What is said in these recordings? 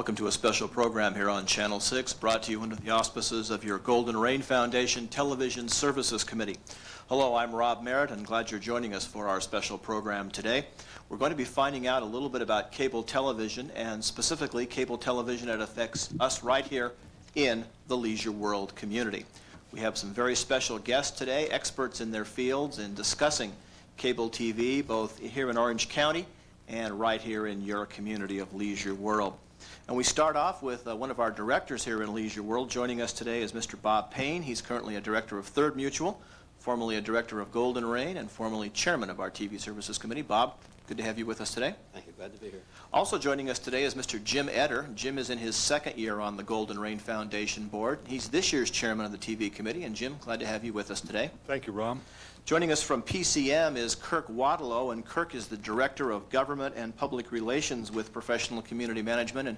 Welcome to a special program here on Channel 6, brought to you under the auspices of your Golden Rain Foundation Television Services Committee. Hello, I'm Rob Merritt, and glad you're joining us for our special program today. We're going to be finding out a little bit about cable television, and specifically cable television that affects us right here in the Leisure World community. We have some very special guests today, experts in their fields in discussing cable TV, both here in Orange County and right here in your community of Leisure World. And we start off with one of our directors here in Leisure World. Joining us today is Mr. Bob Payne. He's currently a director of Third Mutual, formerly a director of Golden Rain, and formerly chairman of our TV Services Committee. Bob, good to have you with us today. Thank you. Glad to be here. Also joining us today is Mr. Jim Eder. Jim is in his second year on the Golden Rain Foundation board. He's this year's chairman of the TV committee. And Jim, glad to have you with us today. Thank you, Rob. Joining us from PCM is Kirk Wadelow, and Kirk is the Director of Government and Public Relations with Professional Community Management. And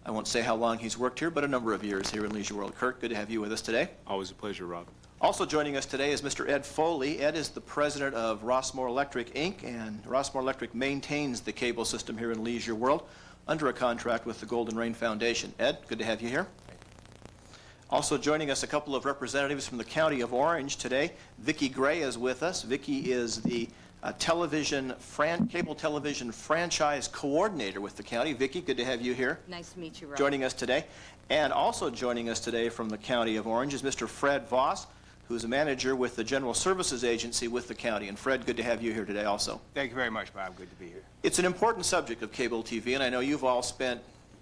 I won't say how long he's worked here, but a number of years here in Leisure World. Kirk, good to have you with us today. Always a pleasure, Rob. Also joining us today is Mr. Ed Foley. Ed is the president of Rossmore Electric, Inc., and Rossmore Electric maintains the cable system here in Leisure World under a contract with the Golden Rain Foundation. Ed, good to have you here. Also joining us, a couple of representatives from the County of Orange today. Vicki Gray is with us. Vicki is the cable television franchise coordinator with the county. Vicki, good to have you here. Nice to meet you, Rob. Joining us today. And also joining us today from the County of Orange is Mr. Fred Voss, who's a manager with the General Services Agency with the county. And Fred, good to have you here today also. Thank you very much, Bob. Good to be here. It's an important subject of cable TV, and I know you've all spent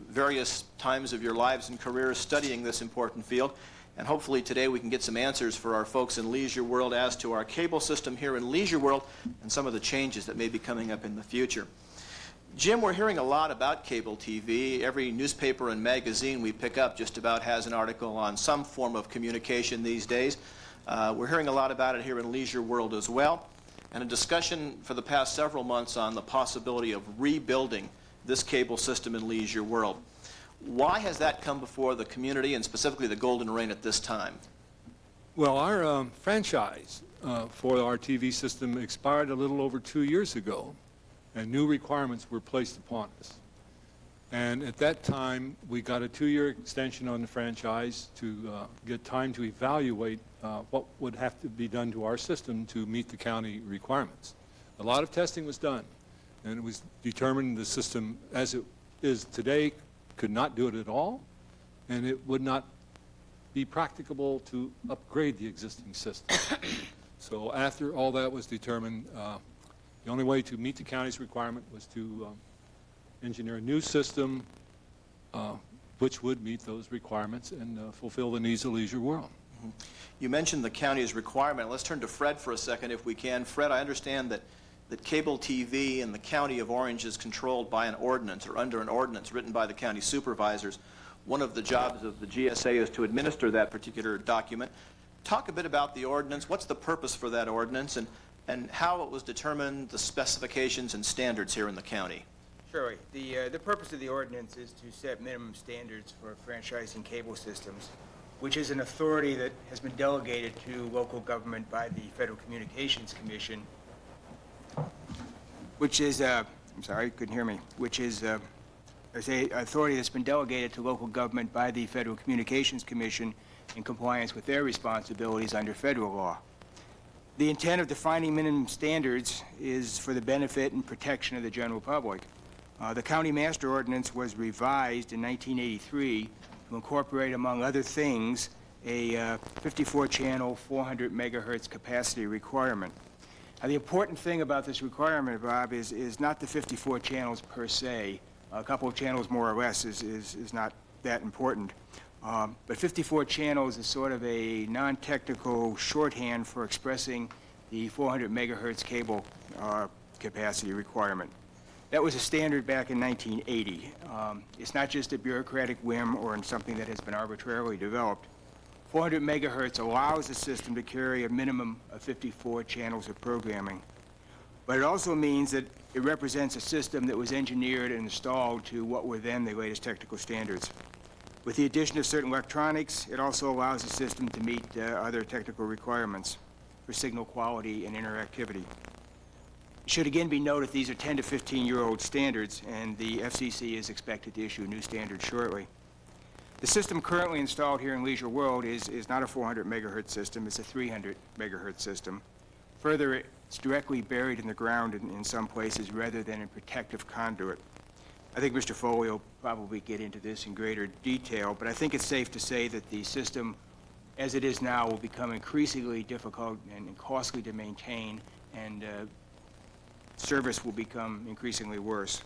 various times of your lives and careers studying this important field. And hopefully today we can get some answers for our folks in Leisure World as to our cable system here in Leisure World and some of the changes that may be coming up in the future. Jim, we're hearing a lot about cable TV. Every newspaper and magazine we pick up just about has an article on some form of communication these days. We're hearing a lot about it here in Leisure World as well, and a discussion for the past several months on the possibility of rebuilding this cable system in Leisure World. Why has that come before the community and specifically the Golden Rain at this time? Well, our franchise for our TV system expired a little over 2 years ago, and new requirements were placed upon us. And at that time, we got a 2-year extension on the franchise to get time to evaluate what would have to be done to our system to meet the county requirements. A lot of testing was done, and it was determined the system as it is today could not do it at all, and it would not be practicable to upgrade the existing system. So after all that was determined, the only way to meet the county's requirement was to engineer a new system which would meet those requirements and fulfill the needs of Leisure World. Mm-hmm. You mentioned the county's requirement. Let's turn to Fred for a second if we can. Fred, I understand that cable TV in the County of Orange is controlled by an ordinance or under an ordinance written by the county supervisors. One of the jobs of the GSA is to administer that particular document. Talk a bit about the ordinance. What's the purpose for that ordinance and how it was determined, the specifications and standards here in the county? Sure. The purpose of the ordinance is to set minimum standards for franchising cable systems, which is an authority that has been delegated to local government by the Federal Communications Commission, which is, I'm sorry, you couldn't hear me, which is an authority that's been delegated to local government by the Federal Communications Commission in compliance with their responsibilities under federal law. The intent of defining minimum standards is for the benefit and protection of the general public. The County Master Ordinance was revised in 1983 to incorporate, among other things, a 54-channel, 400 megahertz capacity requirement. Now, the important thing about this requirement, Bob, is not the 54 channels per se. A couple of channels more or less is not that important. But 54 channels is sort of a non-technical shorthand for expressing the 400 megahertz cable capacity requirement. That was a standard back in 1980. It's not just a bureaucratic whim or something that has been arbitrarily developed. 400 megahertz allows the system to carry a minimum of 54 channels of programming. But it also means that it represents a system that was engineered and installed to what were then the latest technical standards. With the addition of certain electronics, it also allows the system to meet other technical requirements for signal quality and interactivity. Should again be noted these are 10 to 15-year-old standards, and the FCC is expected to issue a new standard shortly. The system currently installed here in Leisure World is not a 400 megahertz system, it's a 300 megahertz system. Further, it's directly buried in the ground in some places rather than in protective conduit. I think Mr. Foley will probably get into this in greater detail, but I think it's safe to say that the system, as it is now, will become increasingly difficult and costly to maintain, and service will become increasingly worse.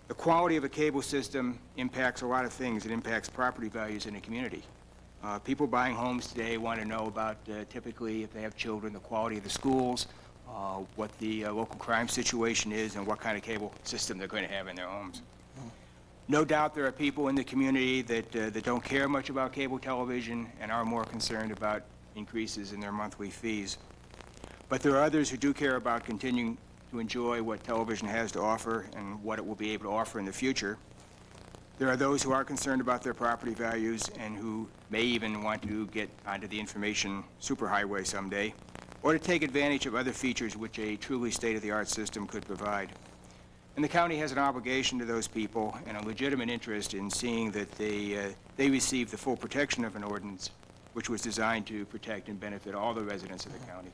The quality of a cable system impacts a lot of things. It impacts property values in a community. People buying homes today want to know about, typically, if they have children, the quality of the schools, what the local crime situation is, and what kind of cable system they're going to have in their homes. No doubt there are people in the community that don't care much about cable television and are more concerned about increases in their monthly fees. But there are others who do care about continuing to enjoy what television has to offer and what it will be able to offer in the future. There are those who are concerned about their property values and who may even want to get onto the information superhighway someday, or to take advantage of other features which a truly state-of-the-art system could provide. And the county has an obligation to those people and a legitimate interest in seeing that they receive the full protection of an ordinance which was designed to protect and benefit all the residents of the county.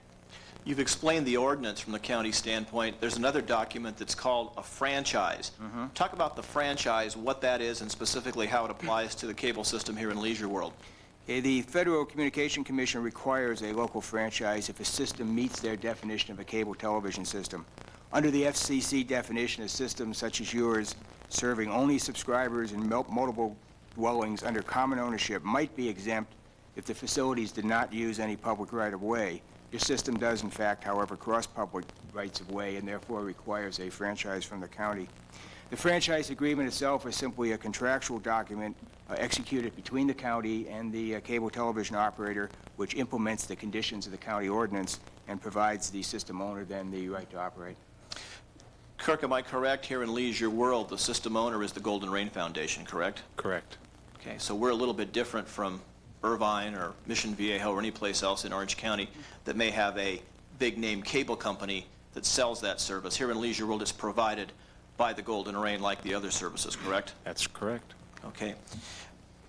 You've explained the ordinance from the county standpoint. There's another document that's called a franchise. Talk about the franchise, what that is, and specifically how it applies to the cable system here in Leisure World. The Federal Communication Commission requires a local franchise if a system meets their definition of a cable television system. Under the FCC definition, a system such as yours, serving only subscribers in multiple dwellings under common ownership, might be exempt if the facilities did not use any public right-of-way. Your system does, in fact, however, cross public rights-of-way and therefore requires a franchise from the county. The franchise agreement itself is simply a contractual document executed between the county and the cable television operator, which implements the conditions of the county ordinance and provides the system owner then the right to operate. Kirk, am I correct? Here in Leisure World, the system owner is the Golden Rain Foundation, correct? Correct. Okay, so we're a little bit different from Irvine or Mission Viejo or any place else in Orange County that may have a big-name cable company that sells that service. Here in Leisure World, it's provided by the Golden Rain like the other services, correct? That's correct. Okay.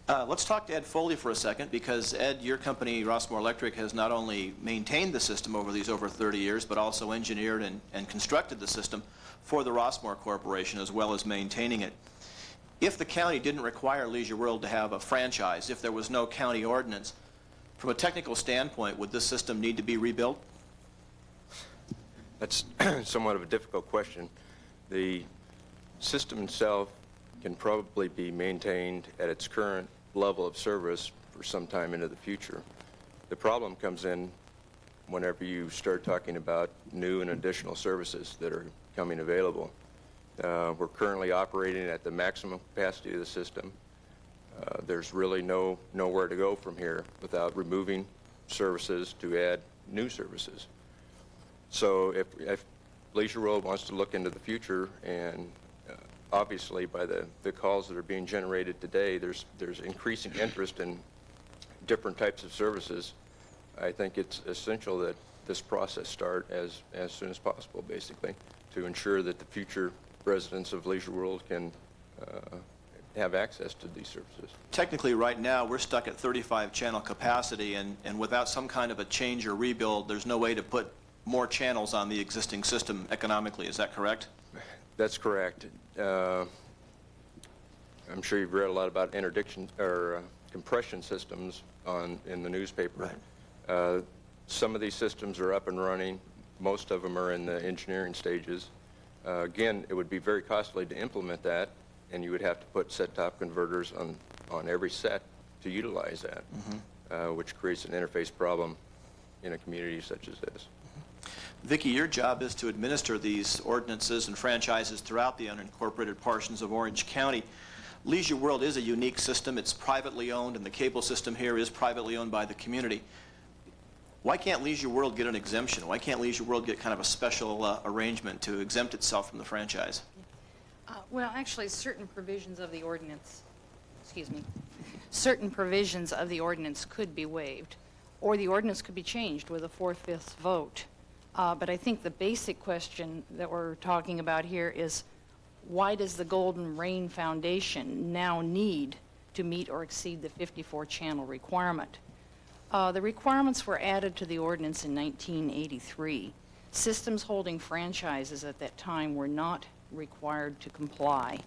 Let's talk to Ed Foley for a second, because Ed, your company, Rossmore Electric, has not only maintained the system over these over 30 years, but also engineered and constructed the system for the Rossmore Corporation as well as maintaining it. If the county didn't require Leisure World to have a franchise, if there was no county ordinance, from a technical standpoint, would this system need to be rebuilt? That's somewhat of a difficult question. The system itself can probably be maintained at its current level of service for some time into the future. The problem comes in whenever you start talking about new and additional services that are coming available. We're currently operating at the maximum capacity of the system. There's really nowhere to go from here without removing services to add new services. So if Leisure World wants to look into the future, and obviously by the calls that are being generated today, there's increasing interest in different types of services. I think it's essential that this process start as soon as possible, basically, to ensure that the future residents of Leisure World can have access to these services. Technically, right now, we're stuck at 35 channel capacity, and without some kind of a change or rebuild, there's no way to put more channels on the existing system economically. Is that correct? That's correct. I'm sure you've read a lot about interdiction or compression systems in the newspaper. Right. Some of these systems are up and running. Most of them are in the engineering stages. Again, it would be very costly to implement that, and you would have to put set-top converters on every set to utilize that, which creates an interface problem in a community such as this. Vicki, your job is to administer these ordinances and franchises throughout the unincorporated portions of Orange County. Leisure World is a unique system. It's privately owned, and the cable system here is privately owned by the community. Why can't Leisure World get an exemption? Why can't Leisure World get kind of a special arrangement to exempt itself from the franchise? Well, actually, certain provisions of the ordinance, certain provisions of the ordinance could be waived, or the ordinance could be changed with a 4/5 vote. But I think the basic question that we're talking about here is, why does the Golden Rain Foundation now need to meet or exceed the 54-channel requirement? The requirements were added to the ordinance in 1983. Systems holding franchises at that time were not required to comply.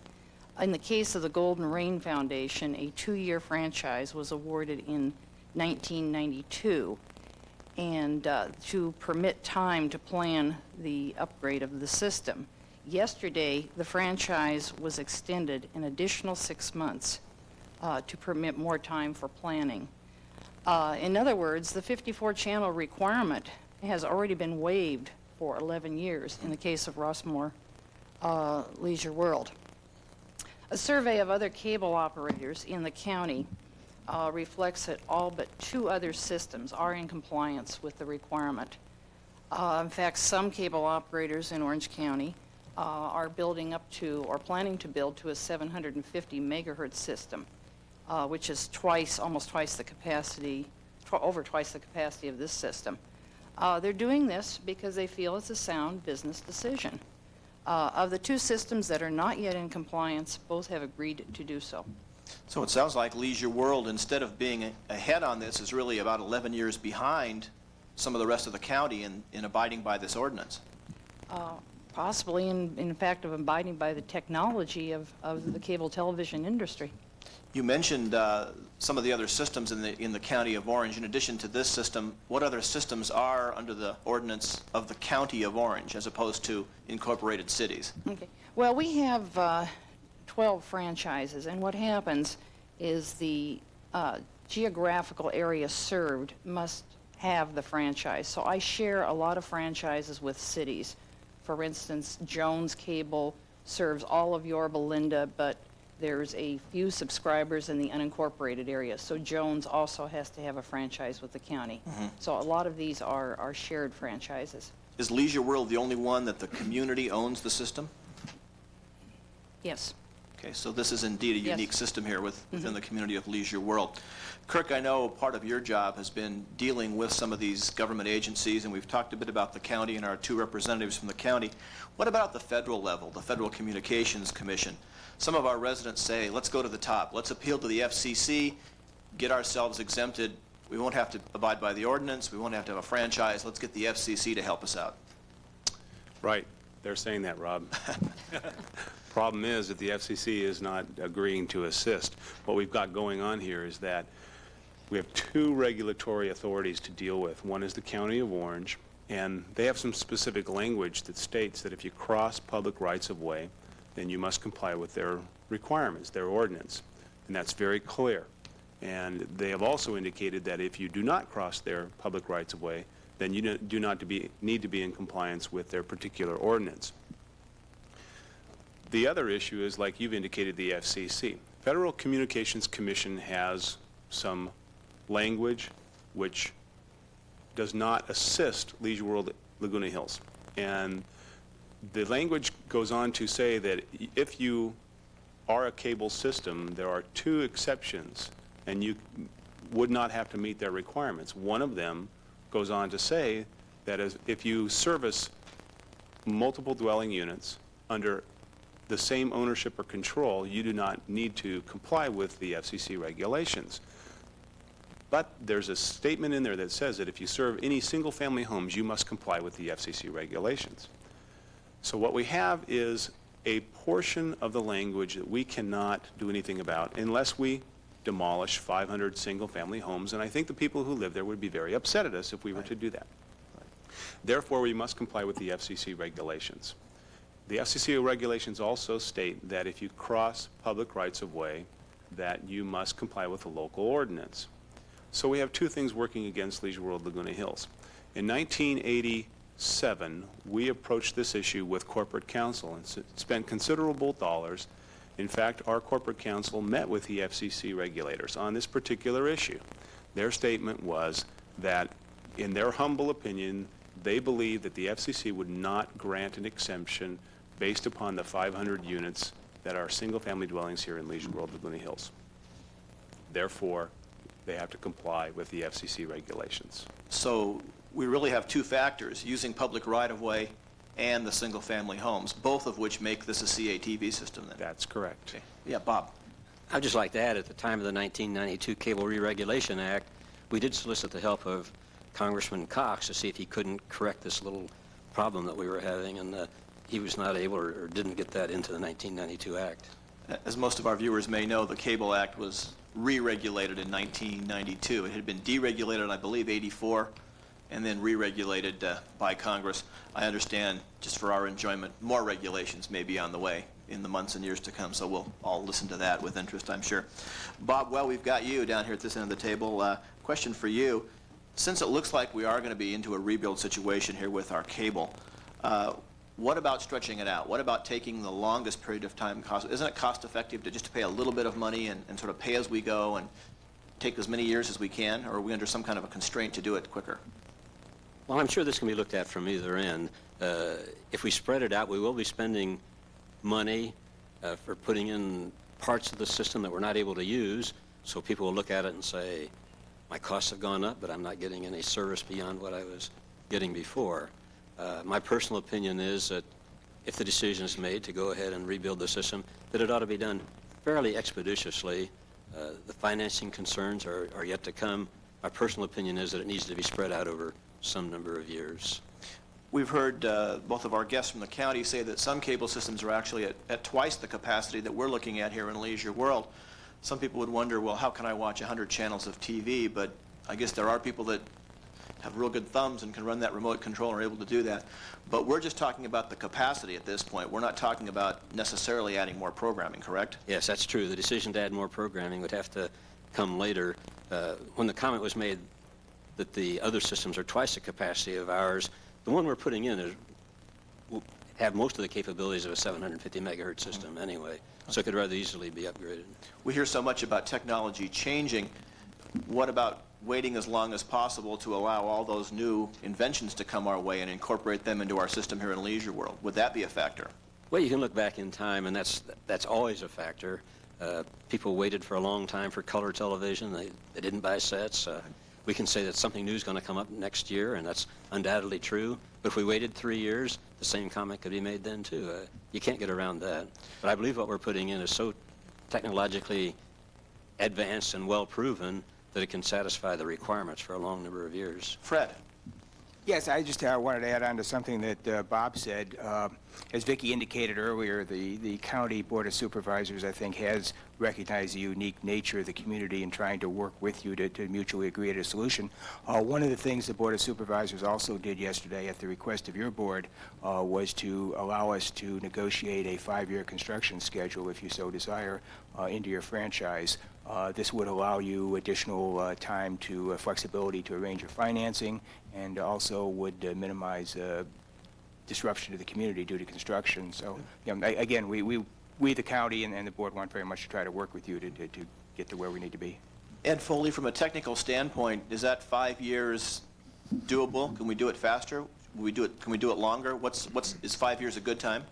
In the case of the Golden Rain Foundation, a 2-year franchise was awarded in 1992, and to permit time to plan the upgrade of the system. Yesterday, the franchise was extended an additional 6 months to permit more time for planning. In other words, the 54-channel requirement has already been waived for 11 years in the case of Rossmore Leisure World. A survey of other cable operators in the county reflects that all but 2 other systems are in compliance with the requirement. In fact, some cable operators in Orange County are building up to, or planning to build to, a 750 megahertz system, which is almost twice the capacity, over twice the capacity of this system. They're doing this because they feel it's a sound business decision. Of the 2 systems that are not yet in compliance, both have agreed to do so. So it sounds like Leisure World, instead of being ahead on this, is really about 11 years behind some of the rest of the county in abiding by this ordinance. Possibly, in fact, of abiding by the technology of the cable television industry. You mentioned some of the other systems in the county of Orange. In addition to this system, what other systems are under the ordinance of the county of Orange as opposed to incorporated cities? Okay. Well, we have 12 franchises, and what happens is the geographical area served must have the franchise. So I share a lot of franchises with cities. For instance, Jones Cable serves all of Yorba Linda, but there's a few subscribers in the unincorporated area. So Jones also has to have a franchise with the county. So a lot of these are shared franchises. Is Leisure World the only one that the community owns the system? Yes. Okay, so this is indeed a Yes. unique system here within the community of Leisure World. Kirk, I know part of your job has been dealing with some of these government agencies, and we've talked a bit about the county and our 2 representatives from the county. What about the federal level, the Federal Communications Commission? Some of our residents say, let's go to the top. Let's appeal to the FCC, get ourselves exempted. We won't have to abide by the ordinance. We won't have to have a franchise. Let's get the FCC to help us out. Right. They're saying that, Rob. Problem is that the FCC is not agreeing to assist. What we've got going on here is that we have 2 regulatory authorities to deal with. One is the County of Orange, and they have some specific language that states that if you cross public rights-of-way, then you must comply with their requirements, their ordinance. And that's very clear. And they have also indicated that if you do not cross their public rights-of-way, then you do not need to be in compliance with their particular ordinance. The other issue is, like you've indicated, the FCC. Federal Communications Commission has some language which does not assist Leisure World Laguna Hills. And the language goes on to say that if you are a cable system, there are 2 exceptions, and you would not have to meet their requirements. One of them goes on to say that if you service multiple dwelling units under the same ownership or control, you do not need to comply with the FCC regulations. But there's a statement in there that says that if you serve any single-family homes, you must comply with the FCC regulations. So what we have is a portion of the language that we cannot do anything about unless we demolish 500 single-family homes, and I think the people who live there would be very upset at us if we were to do that. Therefore, we must comply with the FCC regulations. The FCC regulations also state that if you cross public rights-of-way, that you must comply with the local ordinance. So we have 2 things working against Leisure World Laguna Hills. In 1987, we approached this issue with corporate counsel and spent considerable dollars. In fact, our corporate counsel met with the FCC regulators on this particular issue. Their statement was that, in their humble opinion, they believe that the FCC would not grant an exemption based upon the 500 units that are single-family dwellings here in Leisure World Laguna Hills. Therefore, they have to comply with the FCC regulations. So we really have two factors, using public right-of-way and the single-family homes, both of which make this a CATV system then. That's correct. Okay. Yeah, Bob? I'd just like to add, at the time of the 1992 Cable Re-Regulation Act, we did solicit the help of Congressman Cox to see if he couldn't correct this little problem that we were having, and he was not able or didn't get that into the 1992 Act. As most of our viewers may know, the Cable Act was re-regulated in 1992. It had been deregulated, I believe, 84, and then re-regulated by Congress. I understand, just for our enjoyment, more regulations may be on the way in the months and years to come, so we'll all listen to that with interest, I'm sure. Bob, well, we've got you down here at this end of the table. Question for you. Since it looks like we are going to be into a rebuild situation here with our cable, what about stretching it out? What about taking the longest period of time? Isn't it cost effective to just pay a little bit of money and sort of pay as we go and take as many years as we can, or are we under some kind of a constraint to do it quicker? Well, I'm sure this can be looked at from either end. If we spread it out, we will be spending money for putting in parts of the system that we're not able to use, so people will look at it and say, my costs have gone up, but I'm not getting any service beyond what I was getting before. My personal opinion is that if the decision is made to go ahead and rebuild the system, that it ought to be done fairly expeditiously. The financing concerns are yet to come. My personal opinion is that it needs to be spread out over some number of years. We've heard both of our guests from the county say that some cable systems are actually at twice the capacity that we're looking at here in Leisure World. Some people would wonder, well, how can I watch 100 channels of TV? But I guess there are people that have real good thumbs and can run that remote control and are able to do that. But we're just talking about the capacity at this point. We're not talking about necessarily adding more programming, correct? Yes, that's true. The decision to add more programming would have to come later. When the comment was made that the other systems are twice the capacity of ours, the one we're putting in will have most of the capabilities of a 750 megahertz system anyway, so it could rather easily be upgraded. We hear so much about technology changing. What about waiting as long as possible to allow all those new inventions to come our way and incorporate them into our system here in Leisure World? Would that be a factor? Well, you can look back in time, and that's always a factor. People waited for a long time for color television. They didn't buy sets. We can say that something new is going to come up next year, and that's undoubtedly true. But if we waited 3 years, the same comment could be made then, too. You can't get around that. But I believe what we're putting in is so technologically advanced and well-proven that it can satisfy the requirements for a long number of years. Fred? Yes, I just wanted to add on to something that Bob said. As Vicki indicated earlier, the County Board of Supervisors, I think, has recognized the unique nature of the community and trying to work with you to mutually agree at a solution. One of the things the Board of Supervisors also did yesterday at the request of your board was to allow us to negotiate a 5-year construction schedule, if you so desire, into your franchise. This would allow you additional time to flexibility to arrange your financing, and also would minimize disruption to the community due to construction. So, again, we the county and the board want very much to try to work with you to get to where we need to be. Ed Foley, from a technical standpoint, is that 5 years doable? Can we do it faster? Can we do it longer? Is 5 years a good time?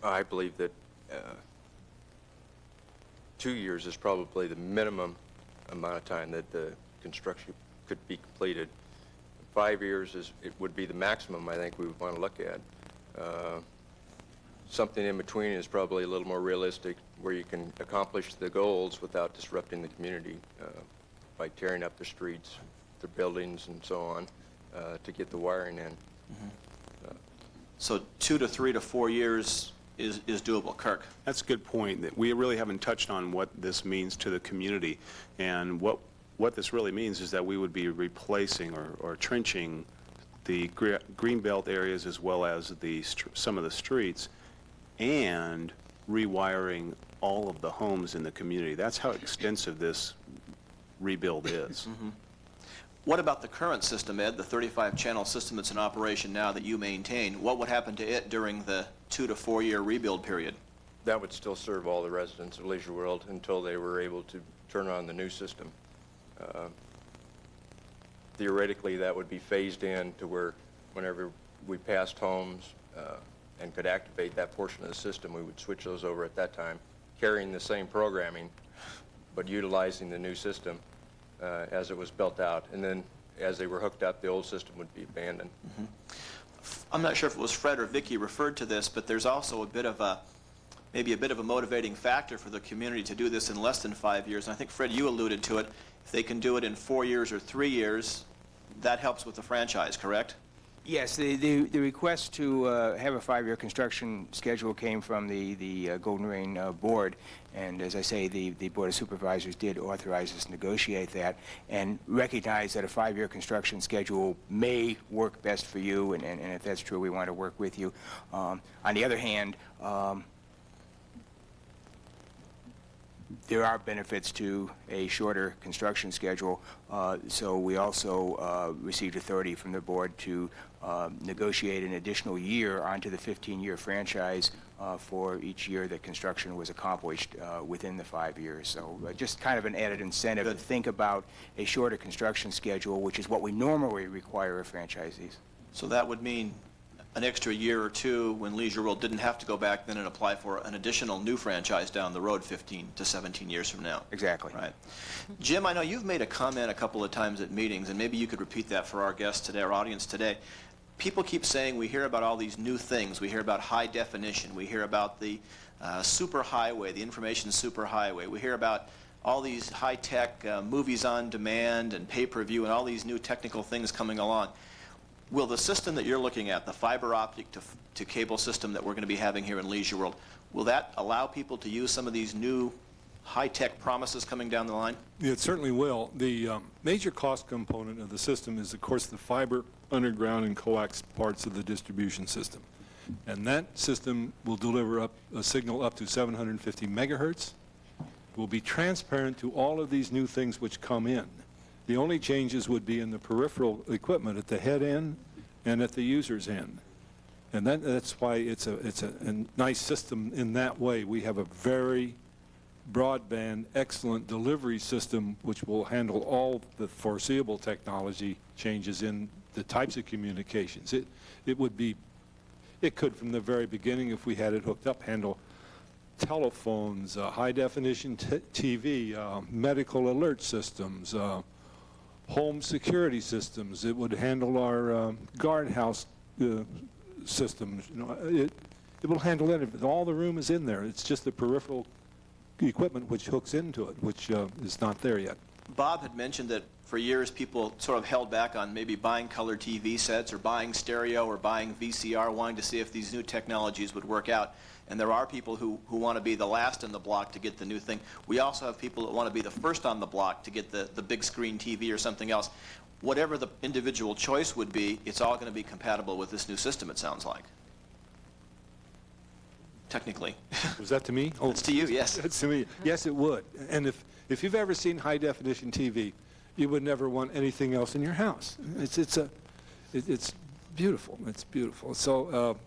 I believe that 2 years is probably the minimum amount of time that the construction could be completed. 5 years would be the maximum I think we would want to look at. Something in between is probably a little more realistic, where you can accomplish the goals without disrupting the community by tearing up the streets, the buildings, and so on to get the wiring in. Mm-hmm. So 2 to 3 to 4 years is doable. Kirk? That's a good point. That we really haven't touched on what this means to the community. And what this really means is that we would be replacing or trenching the greenbelt areas as well as some of the streets, and rewiring all of the homes in the community. That's how extensive this rebuild is. Mm-hmm. What about the current system, Ed, the 35-channel system that's in operation now that you maintain? What would happen to it during the 2 to 4 year rebuild period? That would still serve all the residents of Leisure World until they were able to turn on the new system. Theoretically, that would be phased in to where whenever we passed homes and could activate that portion of the system, we would switch those over at that time, carrying the same programming, but utilizing the new system as it was built out. And then as they were hooked up, the old system would be abandoned. I'm not sure if it was Fred or Vicki referred to this, but there's also maybe a bit of a motivating factor for the community to do this in less than 5 years. And I think, Fred, you alluded to it. If they can do it in 4 years or 3 years, that helps with the franchise, correct? Yes, the request to have a 5-year construction schedule came from the Golden Rain Board, and as I say, the Board of Supervisors did authorize us to negotiate that and recognize that a 5-year construction schedule may work best for you, and if that's true, we want to work with you. On the other hand, there are benefits to a shorter construction schedule, so we also received authority from the board to negotiate an additional year onto the 15-year franchise for each year that construction was accomplished within the 5 years. So just kind of an added incentive to think about a shorter construction schedule, which is what we normally require of franchisees. So that would mean an extra year or two when Leisure World didn't have to go back then and apply for an additional new franchise down the road 15 to 17 years from now. Exactly. Right. Jim, I know you've made a comment a couple of times at meetings, and maybe you could repeat that for our guests today, our audience today. People keep saying we hear about all these new things. We hear about high definition. We hear about the superhighway, the information superhighway. We hear about all these high-tech movies on demand and pay-per-view and all these new technical things coming along. Will the system that you're looking at, the fiber optic to cable system that we're going to be having here in Leisure World, will that allow people to use some of these new high-tech promises coming down the line? It certainly will. The major cost component of the system is, of course, the fiber, underground, and coax parts of the distribution system. And that system will deliver up a signal up to 750 megahertz. It will be transparent to all of these new things which come in. The only changes would be in the peripheral equipment at the head end and at the user's end. And that's why it's a nice system in that way. We have a very broadband, excellent delivery system which will handle all the foreseeable technology changes in the types of communications. It could from the very beginning, if we had it hooked up, handle telephones, high-definition TV, medical alert systems, home security systems. It would handle our guardhouse systems. You know, it will handle everything. All the room is in there. It's just the peripheral equipment which hooks into it, which is not there yet. Bob had mentioned that for years people sort of held back on maybe buying color TV sets or buying stereo or buying VCR, wanting to see if these new technologies would work out. And there are people who want to be the last in the block to get the new thing. We also have people that want to be the first on the block to get the big screen TV or something else. Whatever the individual choice would be, it's all going to be compatible with this new system, it sounds like. Technically. Was that to me? It's to you, yes. That's to me. Yes, it would. And if you've ever seen high-definition TV, you would never want anything else in your house. It's beautiful. It's beautiful. So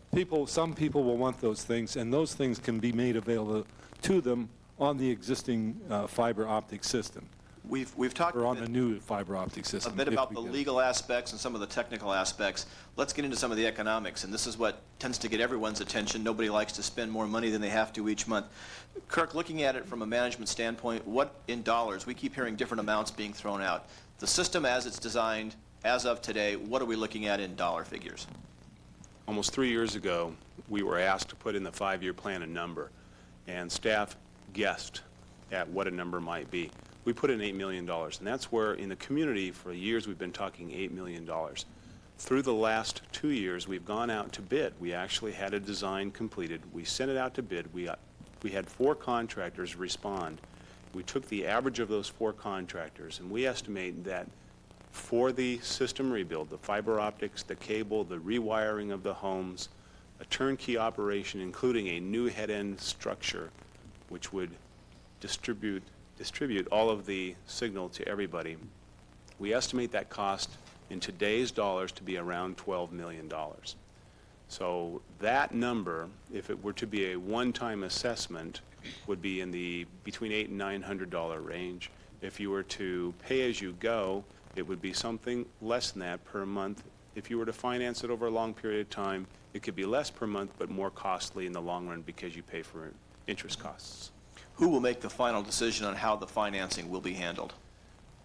some people will want those things, and those things can be made available to them on the existing fiber optic system. We've talked or on the new fiber optic system. a bit about the legal aspects and some of the technical aspects. Let's get into some of the economics, and this is what tends to get everyone's attention. Nobody likes to spend more money than they have to each month. Kirk, looking at it from a management standpoint, what in dollars, we keep hearing different amounts being thrown out. The system as it's designed, as of today, what are we looking at in dollar figures? Almost 3 years ago, we were asked to put in the 5-year plan a number, and staff guessed at what a number might be. We put in $8 million, and that's where in the community for years we've been talking $8 million. Through the last 2 years, we've gone out to bid. We actually had a design completed. We sent it out to bid. We had 4 contractors respond. We took the average of those 4 contractors, and we estimate that for the system rebuild, the fiber optics, the cable, the rewiring of the homes, a turnkey operation including a new head-end structure which would distribute all of the signal to everybody. We estimate that cost in today's dollars to be around $12 million. So that number, if it were to be a one-time assessment, would be in the between $800 and $900 range. If you were to pay as you go, it would be something less than that per month. If you were to finance it over a long period of time, it could be less per month, but more costly in the long run because you pay for interest costs. Who will make the final decision on how the financing will be handled?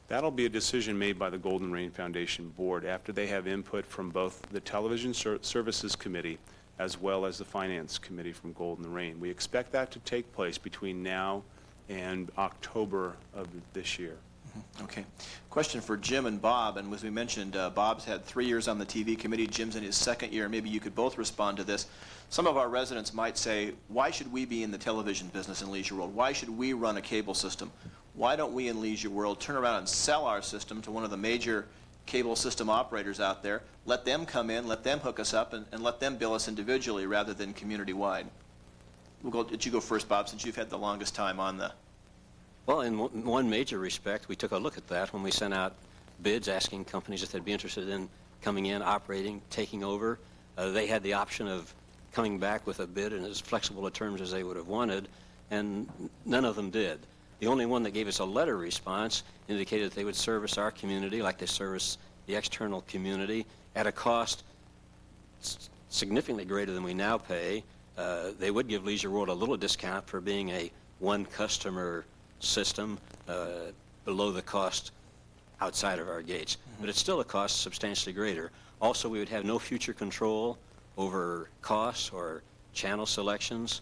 That'll be a decision made by the Golden Rain Foundation Board after they have input from both the Television Services Committee as well as the Finance Committee from Golden Rain. We expect that to take place between now and October of this year. Okay. Question for Jim and Bob, and as we mentioned, Bob's had 3 years on the TV committee, Jim's in his second year. Maybe you could both respond to this. Some of our residents might say, why should we be in the television business in Leisure World? Why should we run a cable system? Why don't we in Leisure World turn around and sell our system to one of the major cable system operators out there, let them come in, let them hook us up, and let them bill us individually rather than community-wide? Did you go first, Bob, since you've had the longest time on the... Well, in one major respect, we took a look at that when we sent out bids asking companies if they'd be interested in coming in, operating, taking over. They had the option of coming back with a bid in as flexible a terms as they would have wanted, and none of them did. The only one that gave us a letter response indicated that they would service our community like they service the external community at a cost significantly greater than we now pay. They would give Leisure World a little discount for being a one-customer system below the cost outside of our gates. But it's still a cost substantially greater. Also, we would have no future control over costs or channel selections.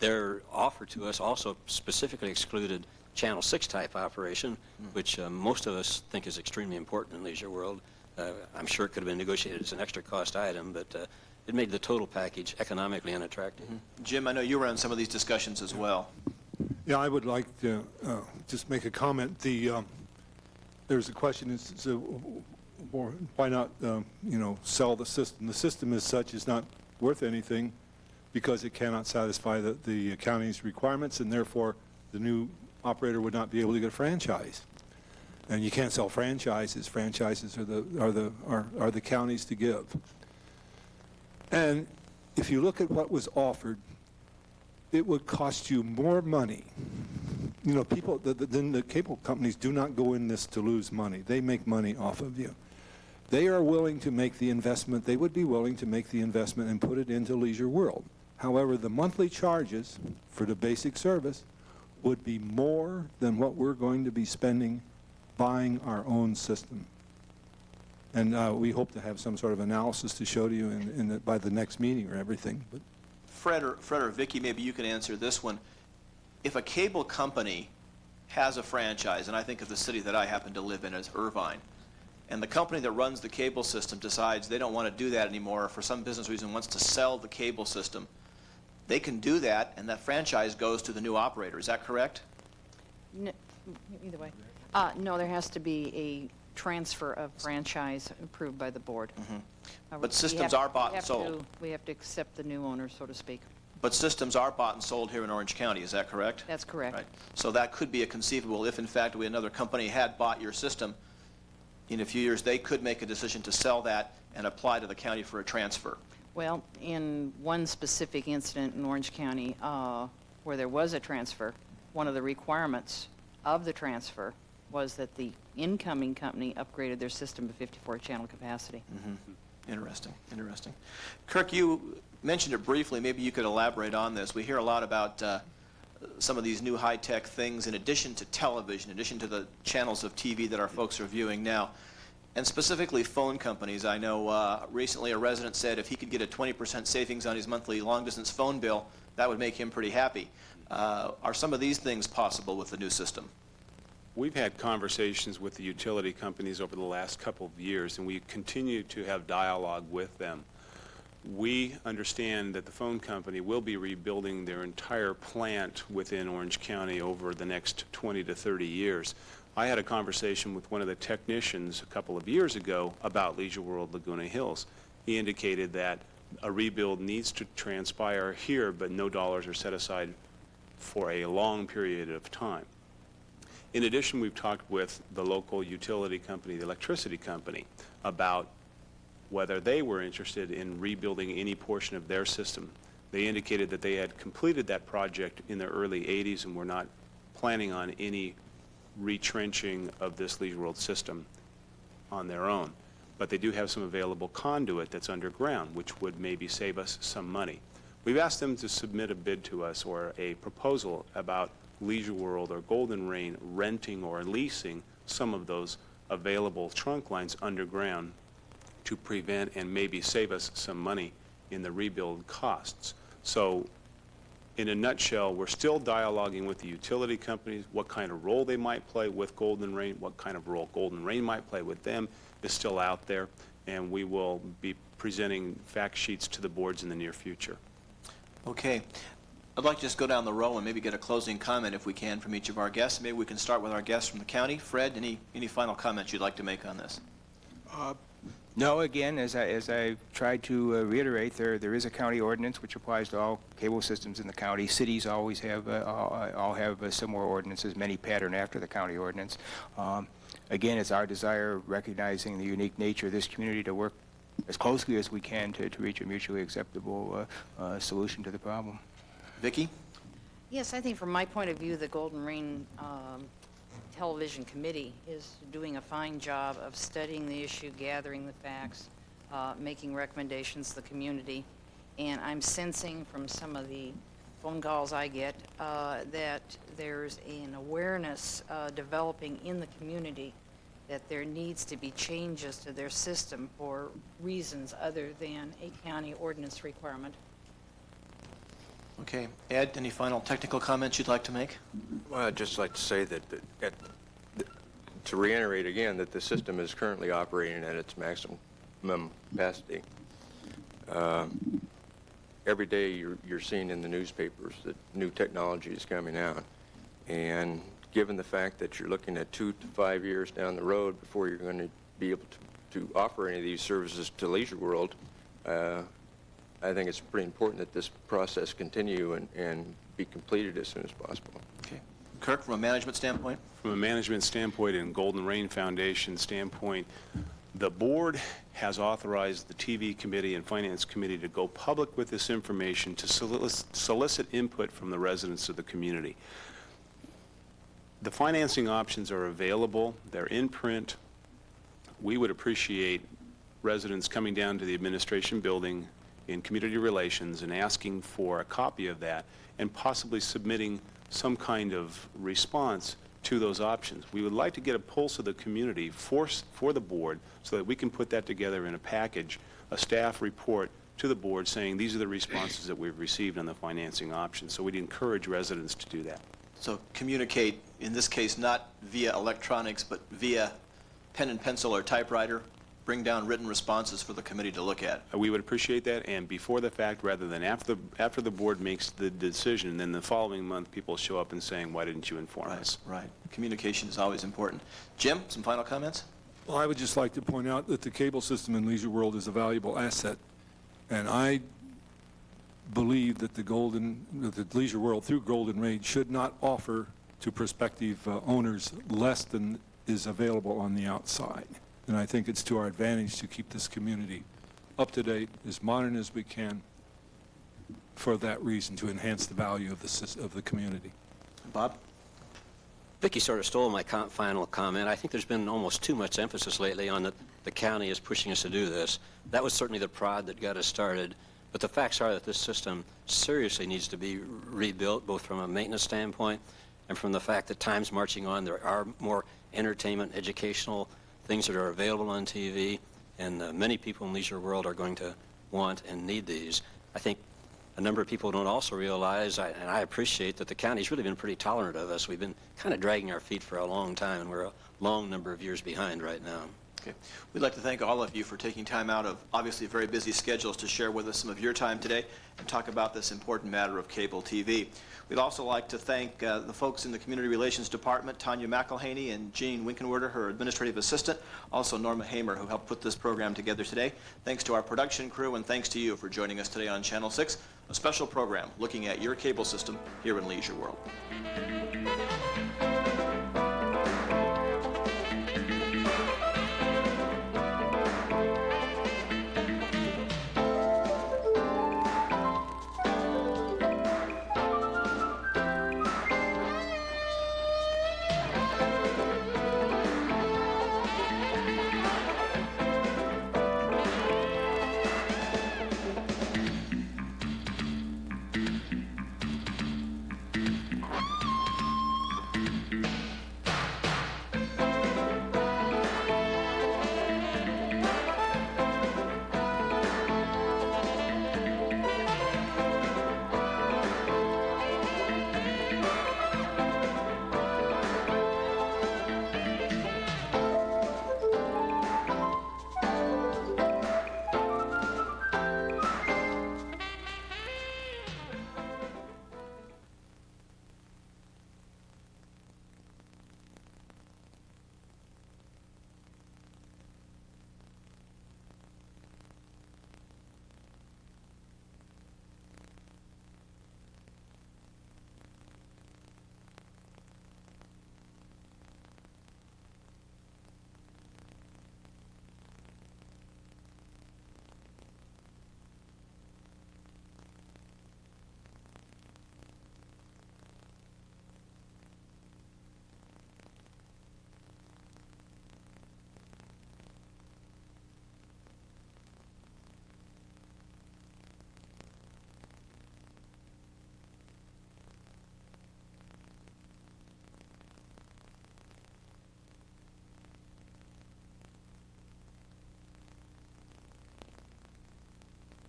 Their offer to us also specifically excluded Channel 6 type operation, which most of us think is extremely important in Leisure World. I'm sure it could have been negotiated as an extra cost item, but it made the total package economically unattractive. Jim, I know you were on some of these discussions as well. Yeah, I would like to just make a comment. There's a question, why not, sell the system? The system as such is not worth anything because it cannot satisfy the county's requirements, and therefore the new operator would not be able to get a franchise. And you can't sell franchises. Franchises are the counties to give. And if you look at what was offered, it would cost you more money. People, the cable companies do not go in this to lose money. They make money off of you. They are willing to make the investment. They would be willing to make the investment and put it into Leisure World. However, the monthly charges for the basic service would be more than what we're going to be spending buying our own system. And we hope to have some sort of analysis to show to you by the next meeting or everything. But Fred or Vicki, maybe you can answer this one. If a cable company has a franchise, and I think of the city that I happen to live in as Irvine, and the company that runs the cable system decides they don't want to do that anymore, or for some business reason wants to sell the cable system, they can do that, and that franchise goes to the new operator. Is that correct? No, either way. No, there has to be a transfer of franchise approved by the board. But systems are bought and sold. We have to accept the new owner, so to speak. But systems are bought and sold here in Orange County. Is that correct? That's correct. Right. So that could be a conceivable if, in fact, another company had bought your system. In a few years, they could make a decision to sell that and apply to the county for a transfer. Well, in one specific incident in Orange County where there was a transfer, one of the requirements of the transfer was that the incoming company upgraded their system to 54-channel capacity. Interesting, interesting. Kirk, you mentioned it briefly. Maybe you could elaborate on this. We hear a lot about some of these new high-tech things in addition to television, in addition to the channels of TV that our folks are viewing now, and specifically phone companies. I know recently a resident said if he could get a 20% savings on his monthly long-distance phone bill, that would make him pretty happy. Are some of these things possible with the new system? We've had conversations with the utility companies over the last couple of years, and we continue to have dialogue with them. We understand that the phone company will be rebuilding their entire plant within Orange County over the next 20 to 30 years. I had a conversation with one of the technicians a couple of years ago about Leisure World Laguna Hills. He indicated that a rebuild needs to transpire here, but no dollars are set aside for a long period of time. In addition, we've talked with the local utility company, the electricity company, about whether they were interested in rebuilding any portion of their system. They indicated that they had completed that project in the early 80s and were not planning on any retrenching of this Leisure World system on their own. But they do have some available conduit that's underground, which would maybe save us some money. We've asked them to submit a bid to us or a proposal about Leisure World or Golden Reign renting or leasing some of those available trunk lines underground to prevent and maybe save us some money in the rebuild costs. So in a nutshell, we're still dialoguing with the utility companies. What kind of role they might play with Golden Reign, what kind of role Golden Reign might play with them is still out there, and we will be presenting fact sheets to the boards in the near future. Okay. I'd like to just go down the row and maybe get a closing comment, if we can, from each of our guests. Maybe we can start with our guests from the county. Fred, any final comments you'd like to make on this? No, again, as I tried to reiterate, there is a county ordinance which applies to all cable systems in the county. Cities always have, all have similar ordinances, many pattern after the county ordinance. Again, it's our desire, recognizing the unique nature of this community, to work as closely as we can to reach a mutually acceptable solution to the problem. Vicki? Yes, I think from my point of view, the Golden Reign Television Committee is doing a fine job of studying the issue, gathering the facts, making recommendations to the community. And I'm sensing from some of the phone calls I get that there's an awareness developing in the community that there needs to be changes to their system for reasons other than a county ordinance requirement. Okay. Ed, any final technical comments you'd like to make? Well, I'd just like to say that, to reiterate again, that the system is currently operating at its maximum capacity. Every day you're seeing in the newspapers that new technology is coming out. And given the fact that you're looking at 2 to 5 years down the road before you're going to be able to offer any of these services to Leisure World, I think it's pretty important that this process continue and be completed as soon as possible. Okay. Kirk, from a management standpoint? From a management standpoint and Golden Reign Foundation standpoint, the board has authorized the TV committee and finance committee to go public with this information to solicit input from the residents of the community. The financing options are available. They're in print. We would appreciate residents coming down to the administration building in community relations and asking for a copy of that and possibly submitting some kind of response to those options. We would like to get a pulse of the community for the board so that we can put that together in a package, a staff report to the board saying these are the responses that we've received on the financing options. So we'd encourage residents to do that. So communicate, in this case, not via electronics, but via pen and pencil or typewriter. Bring down written responses for the committee to look at. We would appreciate that, and before the fact, rather than after the board makes the decision, and then the following month people show up and saying, why didn't you inform us? Right. Communication is always important. Jim, some final comments? Well, I would just like to point out that the cable system in Leisure World is a valuable asset, and I believe that the Leisure World through Golden Reign should not offer to prospective owners less than is available on the outside. And I think it's to our advantage to keep this community up to date, as modern as we can, for that reason, to enhance the value of the community. Bob? Vicki sort of stole my final comment. I think there's been almost too much emphasis lately on that the county is pushing us to do this. That was certainly the prod that got us started. But the facts are that this system seriously needs to be rebuilt, both from a maintenance standpoint and from the fact that time's marching on. There are more entertainment, educational things that are available on TV, and many people in Leisure World are going to want and need these. I think a number of people don't also realize, and I appreciate, that the county's really been pretty tolerant of us. We've been kind of dragging our feet for a long time, and we're a long number of years behind right now. Okay. We'd like to thank all of you for taking time out of obviously very busy schedules to share with us some of your time today and talk about this important matter of cable TV. We'd also like to thank the folks in the Community Relations Department, Tanya McElhaney and Jean Winkenwerder, her administrative assistant, also Norma Hamer, who helped put this program together today. Thanks to our production crew, and thanks to you for joining us today on Channel 6, a special program looking at your cable system here in Leisure World.